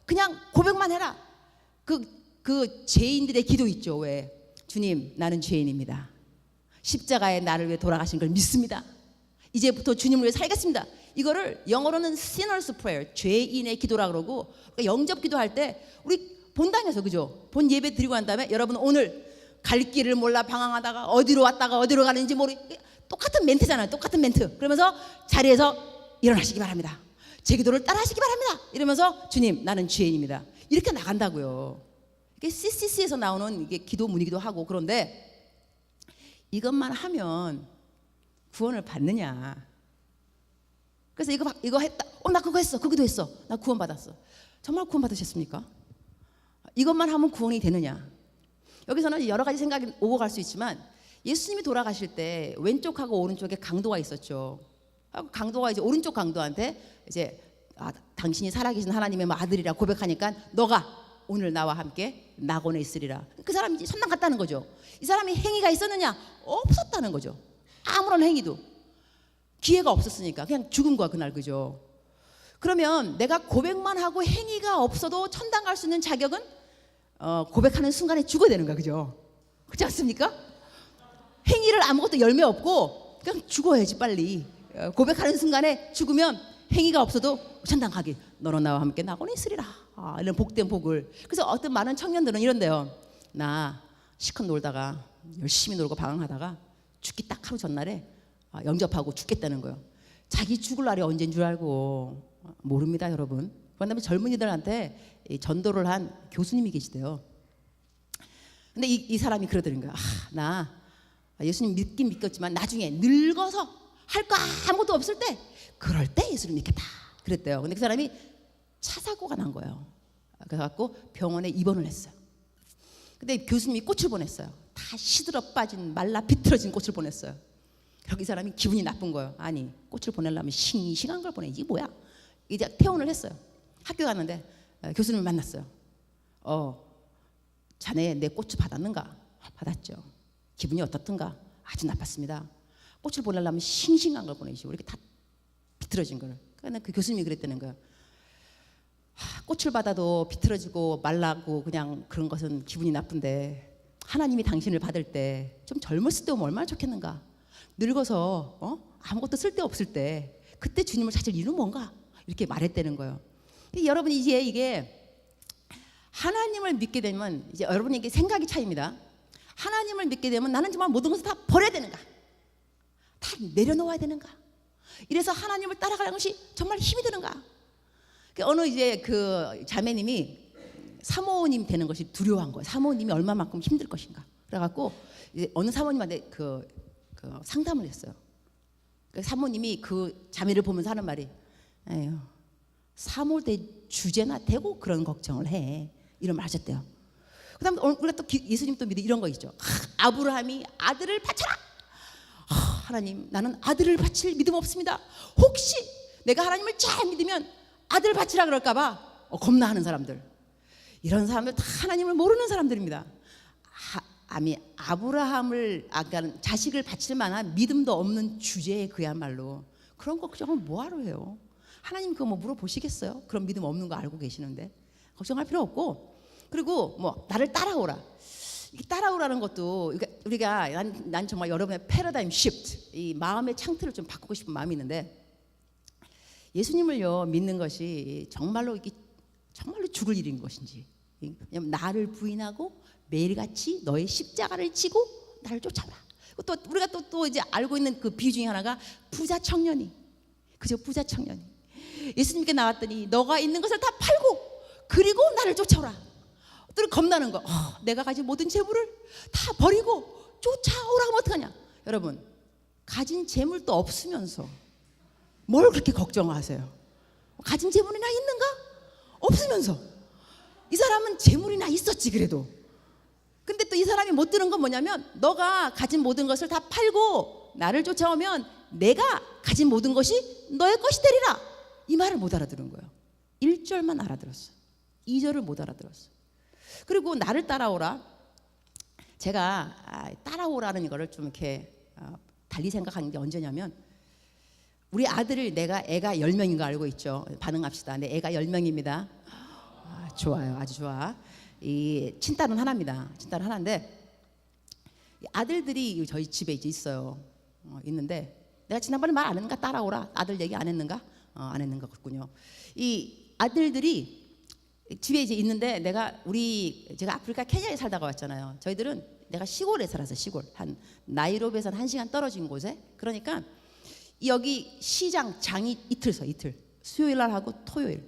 그냥 고백만 해라. 그 죄인들의 기도 있죠. 왜? 주님, 나는 죄인입니다. 십자가에 나를 위해 돌아가신 걸 믿습니다. 이제부터 주님을 위해 살겠습니다. 이거를 영어로는 sinner's prayer, 죄인의 기도라 그러고, 그러니까 영접 기도할 때 우리 본당에서, 그죠? 본 예배 드리고 난 다음에 여러분 오늘 갈 길을 몰라 방황하다가 어디로 왔다가 어디로 가는지 똑같은 멘트잖아요. 똑같은 멘트. 그러면서 자리에서 일어나시기 바랍니다. 제 기도를 따라하시기 바랍니다. 이러면서 주님, 나는 죄인입니다. 이렇게 나간다고요. 이게 CCC에서 나오는 이게 기도문이기도 하고. 그런데 이것만 하면 구원을 받느냐? 그래서 이거 했다. 나 그거 했어. 그 기도했어. 나 구원 받았어. 정말 구원 받으셨습니까? 이것만 하면 구원이 되느냐? 여기서는 여러 가지 생각이 오고 갈 수 있지만 예수님이 돌아가실 때 왼쪽하고 오른쪽에 강도가 있었죠. 강도가 이제 오른쪽 강도한테 이제 당신이 살아계신 하나님의 아들이라 고백하니까 너가 오늘 나와 함께 낙원에 있으리라. 그 사람이 이제 선당 갔다는 거죠. 이 사람이 행위가 있었느냐? 없었다는 거죠. 아무런 행위도. 기회가 없었으니까 그냥 죽은 거야 그날, 그죠? 그러면 내가 고백만 하고 행위가 없어도 천당 갈 수 있는 자격은 고백하는 순간에 죽어야 되는 거야, 그죠? 그렇지 않습니까? 행위를 아무것도 열매 없고 그냥 죽어야지 빨리. 고백하는 순간에 죽으면 행위가 없어도 천당 가기. 너로 나와 함께 낙원에 있으리라. 이런 복된 복을. 그래서 어떤 많은 청년들은 이런데요. 나 시컷 놀다가 열심히 놀고 방황하다가 죽기 딱 하루 전날에 영접하고 죽겠다는 거예요. 자기 죽을 날이 언제인 줄 알고 모릅니다, 여러분. 그다음에 젊은이들한테 전도를 한 교수님이 계시대요. 근데 이 사람이 그러더는 거야. 나 예수님 믿긴 믿겠지만 나중에 늙어서 할 거 아무것도 없을 때 그럴 때 예수를 믿겠다 그랬대요. 근데 그 사람이 차 사고가 난 거예요. 그래갖고 병원에 입원을 했어요. 근데 교수님이 꽃을 보냈어요. 다 시들어 빠진 말라 비틀어진 꽃을 보냈어요. 그리고 이 사람이 기분이 나쁜 거예요. 아니 꽃을 보내려면 싱싱한 걸 보내지 뭐야. 이제 퇴원을 했어요. 학교 갔는데 교수님을 만났어요. 자네 내 꽃을 받았는가? 받았죠. 기분이 어떻든가? 아주 나빴습니다. 꽃을 보내려면 싱싱한 걸 보내시고 이렇게 다 비틀어진 걸. 그러니까 그 교수님이 그랬다는 거예요. 꽃을 받아도 비틀어지고 말라고 그냥 그런 것은 기분이 나쁜데 하나님이 당신을 받을 때 좀 젊었을 때 오면 얼마나 좋겠는가. 늙어서 아무것도 쓸데없을 때 그때 주님을 찾을 이유는 뭔가 이렇게 말했다는 거예요. 여러분 이제 이게 하나님을 믿게 되면 이제 여러분에게 생각이 차이입니다. 하나님을 믿게 되면 나는 정말 모든 것을 다 버려야 되는가, 다 내려놓아야 되는가, 이래서 하나님을 따라가는 것이 정말 힘이 드는가. 어느 이제 그 자매님이 사모님 되는 것이 두려워한 거예요. 사모님이 얼마만큼 힘들 것인가. 그래갖고 이제 어느 사모님한테 그 상담을 했어요. 그 사모님이 그 자매를 보면서 하는 말이, 에휴, 사모될 주제나 되고 그런 걱정을 해. 이런 말 하셨대요. 그 다음에 우리가 또 예수님 또 믿는 이런 거 있죠. 아브라함이 아들을 바쳐라. 하나님, 나는 아들을 바칠 믿음 없습니다. 혹시 내가 하나님을 잘 믿으면 아들 바치라 그럴까봐 겁나하는 사람들, 이런 사람들 다 하나님을 모르는 사람들입니다. 아브라함을 자식을 바칠 만한 믿음도 없는 주제에 그야말로 그런 걱정을 뭐하러 해요? 하나님 그거 뭐 물어보시겠어요? 그런 믿음 없는 거 알고 계시는데 걱정할 필요 없고, 그리고 뭐 나를 따라오라. 따라오라는 것도 우리가 난 정말 여러분의 패러다임 시프트, 이 마음의 창틀을 좀 바꾸고 싶은 마음이 있는데, 예수님을요 믿는 것이 정말로 죽을 일인 것인지, 왜냐면 나를 부인하고 매일같이 너의 십자가를 지고 나를 쫓아오라. 또 우리가 또 이제 알고 있는 그 비유 중에 하나가 부자 청년이, 그죠? 부자 청년이 예수님께 나왔더니 너가 있는 것을 다 팔고 그리고 나를 쫓아오라. 또 겁나는 거. 내가 가진 모든 재물을 다 버리고 쫓아오라 하면 어떡하냐. 여러분, 가진 재물도 없으면서 뭘 그렇게 걱정하세요? 가진 재물이나 있는가? 없으면서. 이 사람은 재물이나 있었지 그래도. 근데 또 이 사람이 못 들은 건 뭐냐면, 너가 가진 모든 것을 다 팔고 나를 쫓아오면 내가 가진 모든 것이 너의 것이 되리라. 이 말을 못 알아들은 거예요. 1절만 알아들었어. 2절을 못 알아들었어. 그리고 나를 따라오라. 제가 따라오라는 이거를 좀 이렇게 달리 생각하는 게 언제냐면, 우리 아들을 애가 10명인 거 알고 있죠? 반응합시다. 내 애가 10명입니다. 좋아요. 아주 좋아. 이 친딸은 하나입니다. 친딸은 하나인데, 아들들이 저희 집에 이제 있어요. 있는데, 내가 지난번에 말 안 했는가? 따라오라. 아들 얘기 안 했는가? 안 했는가 같군요. 이 아들들이 집에 이제 있는데, 제가 아프리카 케냐에 살다가 왔잖아요. 저희들은 내가 시골에 살아서, 시골 한 나이로비에서 1시간 떨어진 곳에. 그러니까 여기 장이 이틀 수요일 날 하고 토요일.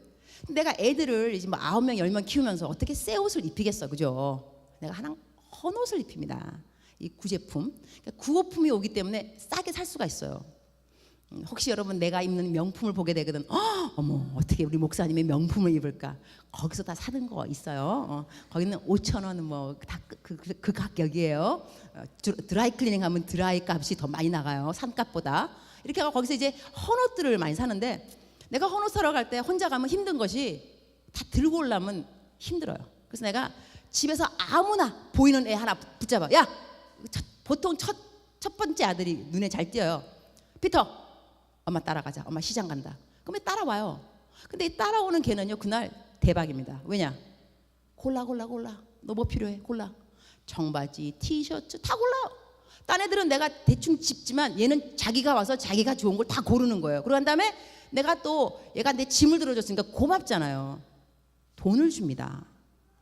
내가 애들을 이제 뭐 9명 10명 키우면서 어떻게 새 옷을 입히겠어, 그죠? 내가 하나 헌옷을 입힙니다. 이 구제품, 그러니까 구호품이 오기 때문에 싸게 살 수가 있어요. 혹시 여러분 내가 입는 명품을 보게 되거든. 어머, 어떻게 우리 목사님의 명품을 입을까? 거기서 다 사는 거 있어요. 거기는 5,000원 뭐 다 그 가격이에요. 드라이 클리닝 하면 드라이 값이 더 많이 나가요, 산값보다. 이렇게 하고 거기서 이제 헌옷들을 많이 사는데, 내가 헌옷 사러 갈 때 혼자 가면 힘든 것이 다 들고 오려면 힘들어요. 그래서 내가 집에서 아무나 보이는 애 하나 붙잡아. 야, 보통 첫 번째 아들이 눈에 잘 띄어요. 피터, 엄마 따라가자. 엄마 시장 간다. 그러면 따라와요. 근데 이 따라오는 걔는요, 그날 대박입니다. 왜냐? 골라. 너 뭐 필요해? 골라. 청바지, 티셔츠 다 골라. 딴 애들은 내가 대충 집지만 얘는 자기가 와서 자기가 좋은 걸 다 고르는 거예요. 그러고 난 다음에 내가 또 얘가 내 짐을 들어줬으니까 고맙잖아요. 돈을 줍니다.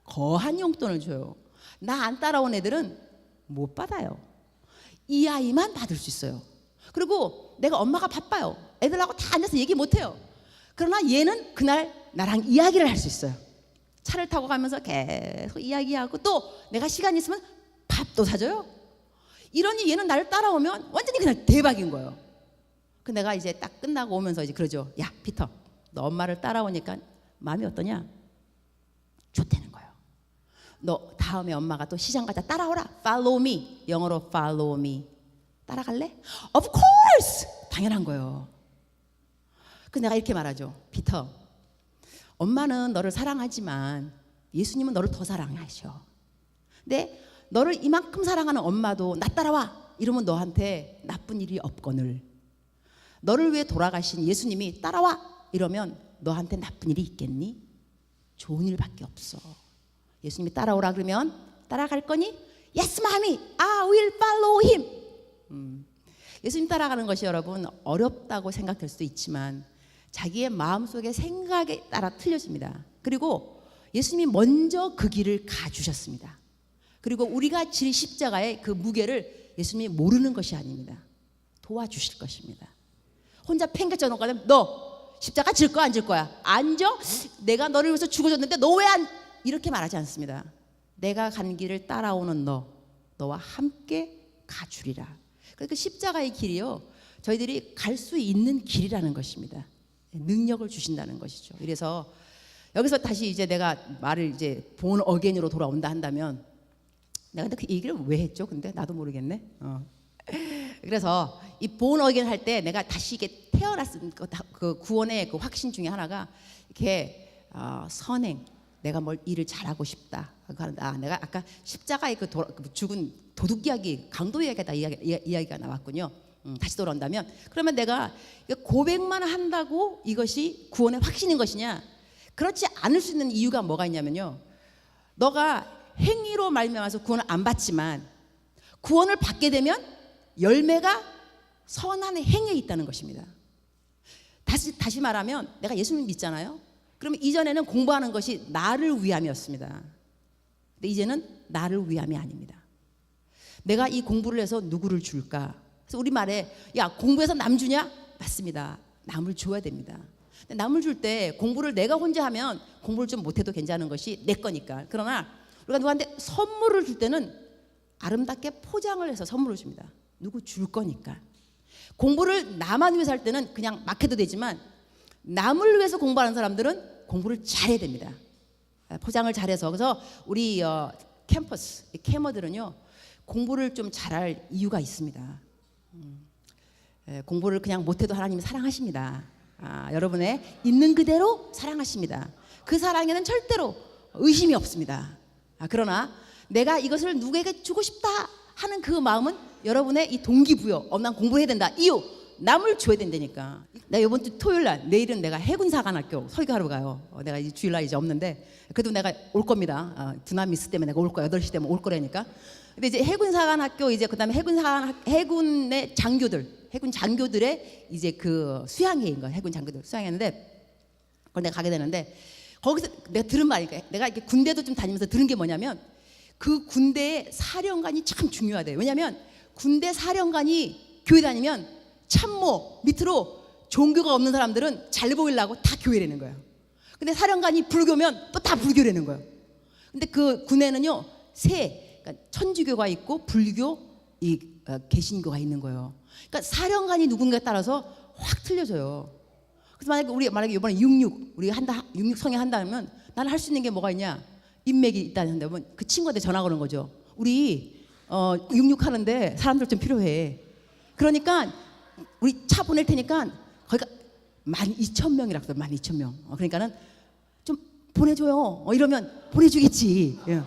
거한 용돈을 줘요. 나 안 따라온 애들은 못 받아요. 이 아이만 받을 수 있어요. 그리고 내가 엄마가 바빠요. 애들하고 다 앉아서 얘기 못 해요. 그러나 얘는 그날 나랑 이야기를 할 수 있어요. 차를 타고 가면서 계속 이야기하고, 또 내가 시간이 있으면 밥도 사줘요. 이러니 얘는 나를 따라오면 완전히 그냥 대박인 거예요. 그 내가 이제 딱 끝나고 오면서 이제 그러죠. 야, 피터, 너 엄마를 따라오니까 마음이 어떠냐? 좋다는 거예요. 너 다음에 엄마가 또 시장 가자 따라오라. Follow me. 영어로 follow me. 따라갈래? Of course. 당연한 거예요. 그 내가 이렇게 말하죠. 피터, 엄마는 너를 사랑하지만 예수님은 너를 더 사랑하셔. 근데 너를 이만큼 사랑하는 엄마도 나 따라와 이러면 너한테 나쁜 일이 없거늘, 너를 위해 돌아가신 예수님이 따라와 이러면 너한테 나쁜 일이 있겠니? 좋은 일밖에 없어. 예수님이 따라오라 그러면 따라갈 거니? Yes, mommy. I will follow him. 예수님 따라가는 것이 여러분 어렵다고 생각될 수도 있지만 자기의 마음속의 생각에 따라 틀려집니다. 그리고 예수님이 먼저 그 길을 가주셨습니다. 그리고 우리가 질 십자가의 그 무게를 예수님이 모르는 것이 아닙니다. 도와주실 것입니다. 혼자 팽개쳐 놓고 너 십자가 질 거야 안 질 거야? 안 져? 내가 너를 위해서 죽어줬는데 너 왜 안? 이렇게 말하지 않습니다. 내가 간 길을 따라오는 너와 함께 가주리라. 그 십자가의 길이요, 저희들이 갈 수 있는 길이라는 것입니다. 능력을 주신다는 것이죠. 그래서 여기서 다시 이제 내가 말을 이제 본 어게인으로 돌아온다 한다면, 내가 근데 그 얘기를 왜 했죠? 근데 나도 모르겠네. 그래서 이 본 어게인 할 때 내가 다시 이게 태어났은 그 구원의 그 확신 중에 하나가 이렇게 선행, 내가 뭘 일을 잘하고 싶다. 내가 아까 십자가의 그 죽은 도둑 이야기, 강도 이야기다 이야기가 나왔군요. 다시 돌아온다면, 그러면 내가 고백만 한다고 이것이 구원의 확신인 것이냐? 그렇지 않을 수 있는 이유가 뭐가 있냐면요, 너가 행위로 말미암아서 구원을 안 받지만 구원을 받게 되면 열매가 선한 행위에 있다는 것입니다. 다시 말하면 내가 예수님 믿잖아요. 그러면 이전에는 공부하는 것이 나를 위함이었습니다. 근데 이제는 나를 위함이 아닙니다. 내가 이 공부를 해서 누구를 줄까? 그래서 우리 말에 야, 공부해서 남 주냐? 맞습니다. 남을 줘야 됩니다. 근데 남을 줄 때 공부를 내가 혼자 하면 공부를 좀 못해도 괜찮은 것이 내 거니까. 그러나 우리가 누구한테 선물을 줄 때는 아름답게 포장을 해서 선물을 줍니다. 누구 줄 거니까. 공부를 나만 위해서 할 때는 그냥 막 해도 되지만 남을 위해서 공부하는 사람들은 공부를 잘해야 됩니다. 포장을 잘해서. 그래서 우리 캠퍼스 캐머들은요, 공부를 좀 잘할 이유가 있습니다. 공부를 그냥 못해도 하나님이 사랑하십니다. 여러분의 있는 그대로 사랑하십니다. 그 사랑에는 절대로 의심이 없습니다. 그러나 내가 이것을 누구에게 주고 싶다 하는 그 마음은 여러분의 이 동기부여, 난 공부해야 된다 이유, 남을 줘야 된다니까. 내가 이번 주 토요일날, 내일은 내가 해군사관학교 설교하러 가요. 내가 이제 주일날 이제 없는데 그래도 내가 올 겁니다. 두남 미스 때문에 내가 올 거야. 8시 되면 올 거라니까. 근데 이제 해군사관학교, 이제 그다음에 해군의 장교들, 해군 장교들의 이제 그 수양회인 거야. 해군 장교들 수양회인데 그걸 내가 가게 되는데, 거기서 내가 들은 말이니까, 내가 이렇게 군대도 좀 다니면서 들은 게 뭐냐면, 그 군대의 사령관이 참 중요하대요. 왜냐하면 군대 사령관이 교회 다니면 참모 밑으로 종교가 없는 사람들은 잘 보이려고 다 교회라는 거예요. 근데 사령관이 불교면 또 다 불교라는 거예요. 근데 그 군에는요, 그러니까 천주교가 있고 불교, 개신교가 있는 거예요. 그러니까 사령관이 누군가에 따라서 확 틀려져요. 그래서 만약에 이번에 66 우리 66 성에 한다면 나는 할 수 있는 게 뭐가 있냐? 인맥이 있다는 한다면 그 친구한테 전화 거는 거죠. 우리 66 하는데 사람들 좀 필요해. 그러니까 우리 차 보낼 테니까 거기가 12,000명이라고 해요. 12,000명. 그러니까는 좀 보내줘요. 이러면 보내주겠지. 예.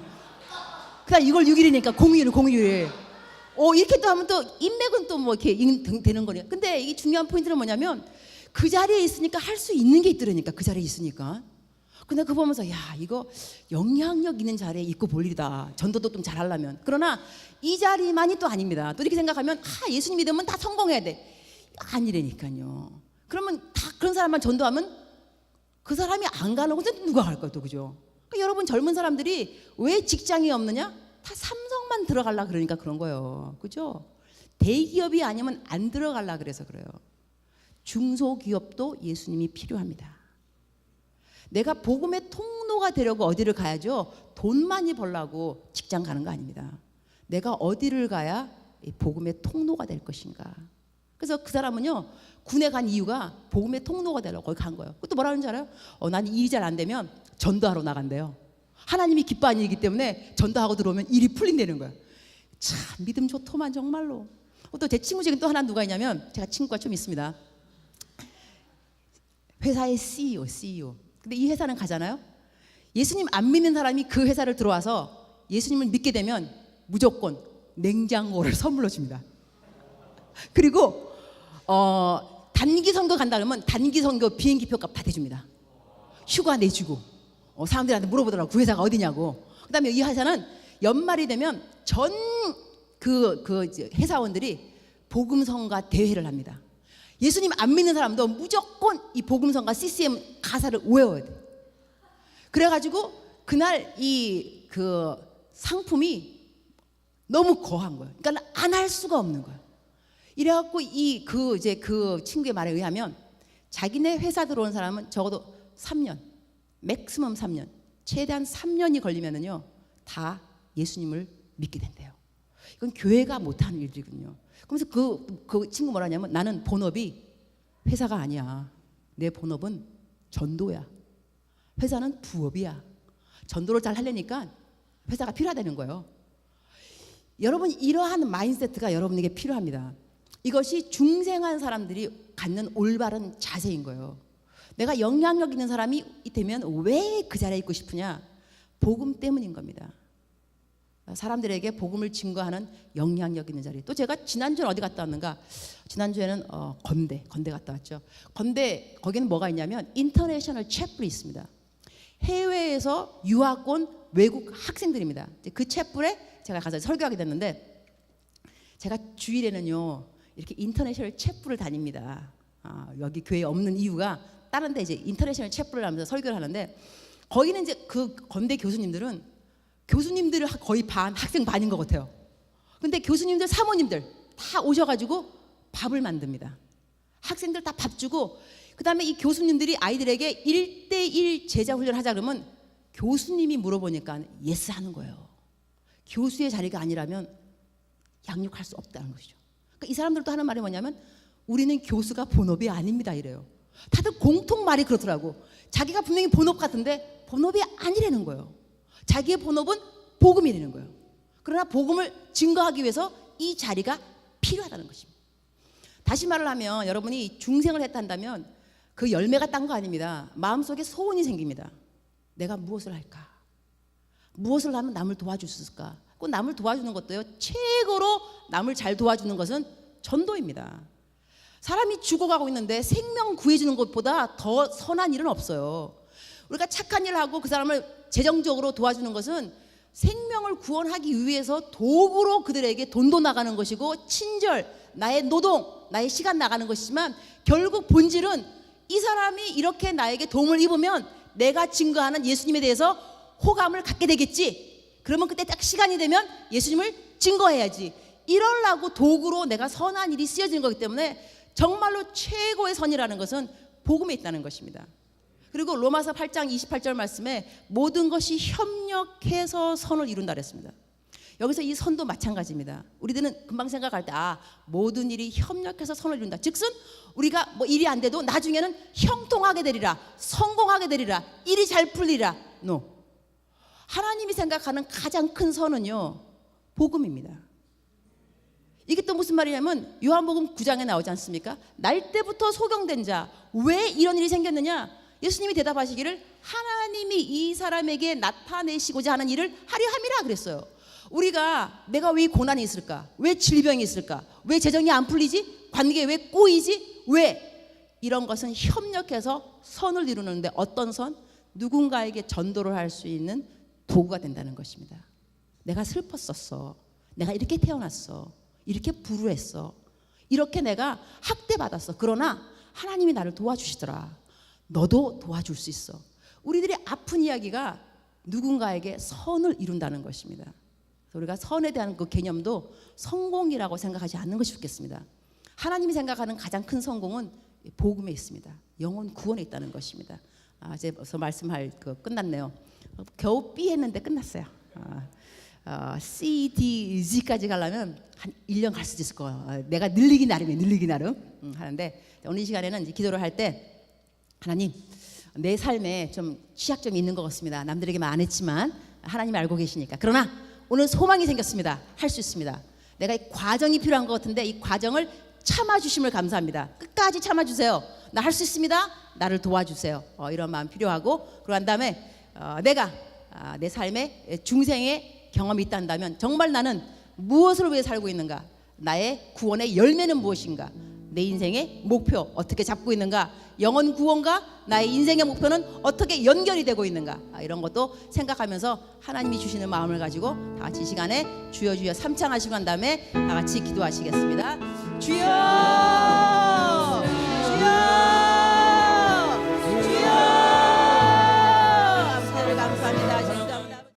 그다음 이걸 6일이니까 공휴일. 이렇게 또 하면 또 인맥은 또 뭐 이렇게 되는 거예요. 근데 이게 중요한 포인트는 뭐냐면, 그 자리에 있으니까 할 수 있는 게 있더라니까. 그 자리에 있으니까. 근데 그거 보면서 야, 이거 영향력 있는 자리에 있고 볼 일이다. 전도도 좀 잘하려면. 그러나 이 자리만이 또 아닙니다. 또 이렇게 생각하면 예수님 믿으면 다 성공해야 돼. 아니라니까요. 그러면 다 그런 사람만 전도하면 그 사람이 안 가는 곳은 누가 갈까요? 또 그죠? 그러니까 여러분 젊은 사람들이 왜 직장이 없느냐? 다 삼성만 들어가려 그러니까 그런 거예요. 그죠? 대기업이 아니면 안 들어가려 그래서 그래요. 중소기업도 예수님이 필요합니다. 내가 복음의 통로가 되려고 어디를 가야죠? 돈 많이 벌라고 직장 가는 거 아닙니다. 내가 어디를 가야 복음의 통로가 될 것인가? 그래서 그 사람은요 군에 간 이유가 복음의 통로가 되려고 거기 간 거예요. 그것도 뭐라 하는지 알아요? 난 일이 잘 안 되면 전도하러 나간대요. 하나님이 기뻐하는 일이기 때문에 전도하고 들어오면 일이 풀린다는 거예요. 참 믿음 좋더만 정말로. 또 제 친구 중에 또 하나 누가 있냐면 제가 친구가 좀 있습니다. 회사의 CEO. 근데 이 회사는 가잖아요. 예수님 안 믿는 사람이 그 회사를 들어와서 예수님을 믿게 되면 무조건 냉장고를 선물로 줍니다. 그리고 단기 선거 간다 그러면 단기 선거 비행기표 값 다 대줍니다. 휴가 내주고 사람들한테 물어보더라고 그 회사가 어디냐고. 그다음에 이 회사는 연말이 되면 전 그 회사원들이 복음성가 대회를 합니다. 예수님 안 믿는 사람도 무조건 이 복음성가 CCM 가사를 외워야 돼. 그래가지고 그날 그 상품이 너무 거한 거예요. 그러니까 안 할 수가 없는 거예요. 이래갖고 그 친구의 말에 의하면 자기네 회사 들어온 사람은 적어도 3년, 맥시멈 3년, 최대한 3년이 걸리면은요 다 예수님을 믿게 된대요. 이건 교회가 못하는 일이거든요. 그러면서 그 친구 뭐라냐면 나는 본업이 회사가 아니야. 내 본업은 전도야. 회사는 부업이야. 전도를 잘 하려니까 회사가 필요하다는 거예요. 여러분 이러한 마인드세트가 여러분에게 필요합니다. 이것이 중생한 사람들이 갖는 올바른 자세인 거예요. 내가 영향력 있는 사람이 되면 왜 그 자리에 있고 싶으냐? 복음 때문인 겁니다. 사람들에게 복음을 증거하는 영향력 있는 자리. 또 제가 지난주에 어디 갔다 왔는가? 지난주에는 건대 갔다 왔죠. 건대 거기는 뭐가 있냐면 인터내셔널 채플이 있습니다. 해외에서 유학 온 외국 학생들입니다. 그 채플에 제가 가서 설교하게 됐는데 제가 주일에는요 이렇게 인터내셔널 채플을 다닙니다. 여기 교회에 없는 이유가 다른 데 이제 인터내셔널 채플을 하면서 설교를 하는데 거기는 이제 그 건대 교수님들은 교수님들 거의 학생 반인 것 같아요. 근데 교수님들, 사모님들 다 오셔가지고 밥을 만듭니다. 학생들 다 밥 주고 그 다음에 이 교수님들이 아이들에게 1대1 제자 훈련을 하자 그러면 교수님이 물어보니까 예스 하는 거예요. 교수의 자리가 아니라면 양육할 수 없다는 것이죠. 그러니까 이 사람들도 하는 말이 뭐냐면 우리는 교수가 본업이 아닙니다 이래요. 다들 공통 말이 그렇더라고. 자기가 분명히 본업 같은데 본업이 아니라는 거예요. 자기의 본업은 복음이라는 거예요. 그러나 복음을 증거하기 위해서 이 자리가 필요하다는 것입니다. 다시 말을 하면 여러분이 중생을 했다면 그 열매가 딴 거 아닙니다. 마음속에 소원이 생깁니다. 내가 무엇을 할까? 무엇을 하면 남을 도와줄 수 있을까? 그 남을 도와주는 것도요. 최고로 남을 잘 도와주는 것은 전도입니다. 사람이 죽어가고 있는데 생명 구해주는 것보다 더 선한 일은 없어요. 우리가 착한 일을 하고 그 사람을 재정적으로 도와주는 것은 생명을 구원하기 위해서 도구로 그들에게 돈도 나가는 것이고 친절, 나의 노동, 나의 시간 나가는 것이지만 결국 본질은 이 사람이 이렇게 나에게 도움을 입으면 내가 증거하는 예수님에 대해서 호감을 갖게 되겠지. 그러면 그때 딱 시간이 되면 예수님을 증거해야지. 이러려고 도구로 내가 선한 일이 쓰여지는 거기 때문에 정말로 최고의 선이라는 것은 복음에 있다는 것입니다. 그리고 로마서 8장 28절 말씀에 모든 것이 협력해서 선을 이룬다 그랬습니다. 여기서 이 선도 마찬가지입니다. 우리들은 금방 생각할 때 모든 일이 협력해서 선을 이룬다. 즉슨 우리가 뭐 일이 안 돼도 나중에는 형통하게 되리라, 성공하게 되리라, 일이 잘 풀리라. No. 하나님이 생각하는 가장 큰 선은요 복음입니다. 이게 또 무슨 말이냐면 요한복음 9장에 나오지 않습니까? 날 때부터 소경된 자, 왜 이런 일이 생겼느냐? 예수님이 대답하시기를 하나님이 이 사람에게 나타내시고자 하는 일을 하려 함이라 그랬어요. 우리가 내가 왜 고난이 있을까? 왜 질병이 있을까? 왜 재정이 안 풀리지? 관계에 왜 꼬이지? 왜? 이런 것은 협력해서 선을 이루는데 어떤 선? 누군가에게 전도를 할 수 있는 도구가 된다는 것입니다. 내가 슬펐었어. 내가 이렇게 태어났어. 이렇게 불우했어. 이렇게 내가 학대받았어. 그러나 하나님이 나를 도와주시더라. 너도 도와줄 수 있어. 우리들의 아픈 이야기가 누군가에게 선을 이룬다는 것입니다. 그래서 우리가 선에 대한 그 개념도 성공이라고 생각하지 않는 것이 좋겠습니다. 하나님이 생각하는 가장 큰 성공은 복음에 있습니다. 영혼 구원에 있다는 것입니다. 이제 벌써 말씀할 끝났네요. 겨우 삐 했는데 끝났어요. C, D, G까지 가려면 한 1년 갈 수도 있을 거예요. 내가 늘리기 나름이에요. 늘리기 나름 하는데 오늘 이 시간에는 이제 기도를 할 때 하나님 내 삶에 좀 취약점이 있는 것 같습니다. 남들에게만 안 했지만 하나님이 알고 계시니까. 그러나 오늘 소망이 생겼습니다. 할 수 있습니다. 내가 이 과정이 필요한 것 같은데 이 과정을 참아주심을 감사합니다. 끝까지 참아주세요. 나 할 수 있습니다. 나를 도와주세요. 이런 마음 필요하고 그러고 난 다음에 내가 내 삶에 중생의 경험이 있다면 정말 나는 무엇을 위해 살고 있는가? 나의 구원의 열매는 무엇인가? 내 인생의 목표 어떻게 잡고 있는가? 영원 구원과 나의 인생의 목표는 어떻게 연결이 되고 있는가? 이런 것도 생각하면서 하나님이 주시는 마음을 가지고 다 같이 이 시간에 주여 주여 삼창하시고 난 다음에 다 같이 기도하시겠습니다. 주여